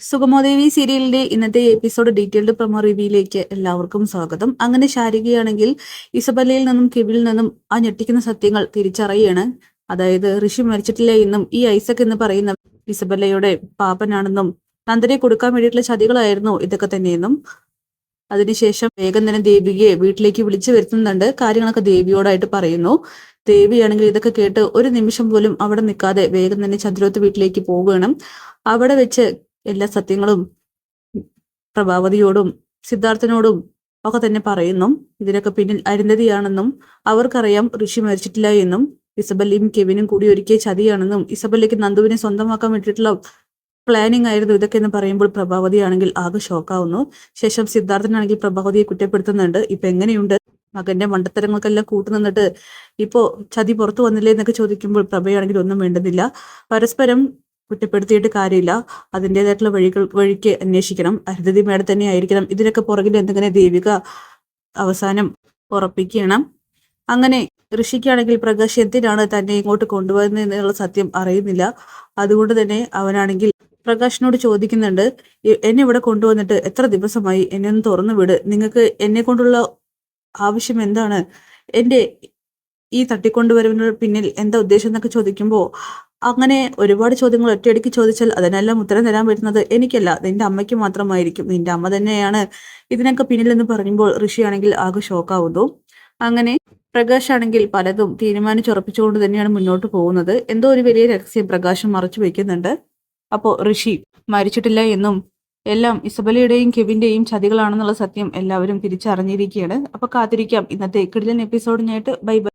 സുഗമോദേവി സീരിയലിന്റെ ഇന്നത്തെ episode detailed promo റിവ്യൂയിലേക്ക് എല്ലാവർക്കും സ്വാഗതം. അങ്ങനെ ശാരികയാണെങ്കിൽ ഇസബല്ലയിൽ നിന്നും കെവിനിൽ നിന്നും ആ ഞെട്ടിക്കുന്ന സത്യങ്ങൾ തിരിച്ചറിയാണ്. അതായത് ഋഷി മരിച്ചിട്ടില്ല എന്നും ഈ ഐസക് എന്ന് പറയുന്ന ഇസബല്ലയുടെ പാപ്പനാണെന്നും നന്ദനെ കൊടുക്കാൻ വേണ്ടിയിട്ടുള്ള ചതികളായിരുന്നു ഇതൊക്കെ തന്നെയെന്നും അതിനുശേഷം വേഗം തന്നെ ദേവികയെ വീട്ടിലേക്ക് വിളിച്ചു വരുത്തുന്നുണ്ട്. കാര്യങ്ങളൊക്കെ ദേവിയോടായിട്ട് പറയുന്നു. ദേവിയാണെങ്കിൽ ഇതൊക്കെ കേട്ട് ഒരു നിമിഷം പോലും അവിടെ നിൽക്കാതെ വേഗം തന്നെ ചന്ദ്രോത്ത് വീട്ടിലേക്ക് പോവുകയാണ്. അവിടെ വെച്ച് എല്ലാ സത്യങ്ങളും പ്രഭാവതിയോടും സിദ്ധാർത്ഥനോടും ഒക്കെ തന്നെ പറയുന്നു. ഇതിനൊക്കെ പിന്നിൽ അരുന്ധതിയാണെന്നും അവർക്കറിയാം ഋഷി മരിച്ചിട്ടില്ല എന്നും ഇസബല്ലയും കെവിനും കൂടി ഒരുക്കിയ ചതിയാണെന്നും ഇസബല്ലയ്ക്ക് നന്ദുവിനെ സ്വന്തമാക്കാൻ വേണ്ടിയിട്ടുള്ള പ്ലാനിങ് ആയിരുന്നു ഇതൊക്കെ എന്ന് പറയുമ്പോൾ പ്രഭാവതിയാണെങ്കിൽ ആകെ ഷോക്കാവുന്നു. ശേഷം സിദ്ധാർത്ഥനാണെങ്കിൽ പ്രഭാവതിയെ കുറ്റപ്പെടുത്തുന്നുണ്ട്. ഇപ്പൊ എങ്ങനെയുണ്ട്, മകന്റെ മണ്ടത്തരങ്ങൾക്കെല്ലാം കൂട്ടുനിന്നിട്ട് ഇപ്പോ ചതി പുറത്തു വന്നില്ലേ എന്നൊക്കെ ചോദിക്കുമ്പോൾ പ്രഭയാണെങ്കിൽ ഒന്നും വേണ്ടുന്നില്ല. പരസ്പരം കുറ്റപ്പെടുത്തിയിട്ട് കാര്യമില്ല, അതിൻ്റെതായിട്ടുള്ള വഴിക്ക് അന്വേഷിക്കണം. അരുന്ധതി മേഡം തന്നെ ആയിരിക്കണം ഇതിനൊക്കെ പുറകിൽ എന്തെങ്കിലും ദേവിക അവസാനം ഉറപ്പിക്കണം. അങ്ങനെ ഋഷിക്കാണെങ്കിൽ പ്രകാശ് എന്തിനാണ് തന്നെ ഇങ്ങോട്ട് കൊണ്ടുവന്നതെന്നുള്ള സത്യം അറിയുന്നില്ല. അതുകൊണ്ട് തന്നെ അവനാണെങ്കിൽ പ്രകാശിനോട് ചോദിക്കുന്നുണ്ട്, എന്നെ ഇവിടെ കൊണ്ടുവന്നിട്ട് എത്ര ദിവസമായി, എന്നെ ഒന്ന് തുറന്നു വിട്, നിങ്ങൾക്ക് എന്നെ കൊണ്ടുള്ള ആവശ്യം എന്താണ്, എന്റെ ഈ തട്ടിക്കൊണ്ടുവരവിന് പിന്നിൽ എന്താ ഉദ്ദേശം എന്നൊക്കെ ചോദിക്കുമ്പോൾ അങ്ങനെ ഒരുപാട് ചോദ്യങ്ങൾ ഒറ്റയടിക്ക് ചോദിച്ചാൽ അതിനെല്ലാം ഉത്തരം തരാൻ പറ്റുന്നത് എനിക്കല്ല, നിന്റെ അമ്മയ്ക്ക് മാത്രമായിരിക്കും, നിന്റെ അമ്മ തന്നെയാണ് ഇതിനൊക്കെ പിന്നിലെന്ന് പറയുമ്പോൾ ഋഷിയാണെങ്കിൽ ആകെ ഷോക്കാവുന്നു. അങ്ങനെ പ്രകാശ് ആണെങ്കിൽ പലതും തീരുമാനിച്ചുറപ്പിച്ചുകൊണ്ട് തന്നെയാണ് മുന്നോട്ട് പോകുന്നത്. എന്തോ ഒരു വലിയ രഹസ്യം പ്രകാശം മറച്ചു വെക്കുന്നുണ്ട്. അപ്പോൾ ഋഷി മരിച്ചിട്ടില്ല എന്നും എല്ലാം ഇസബലയുടെയും കെവിന്റെയും ചതികളാണെന്നുള്ള സത്യം എല്ലാവരും തിരിച്ചറിഞ്ഞിരിക്കുകയാണ്. അപ്പൊ കാത്തിരിക്കാം ഇന്നത്തെ കിടിലൻ എപ്പിസോഡിനായിട്ട്. Bye bye.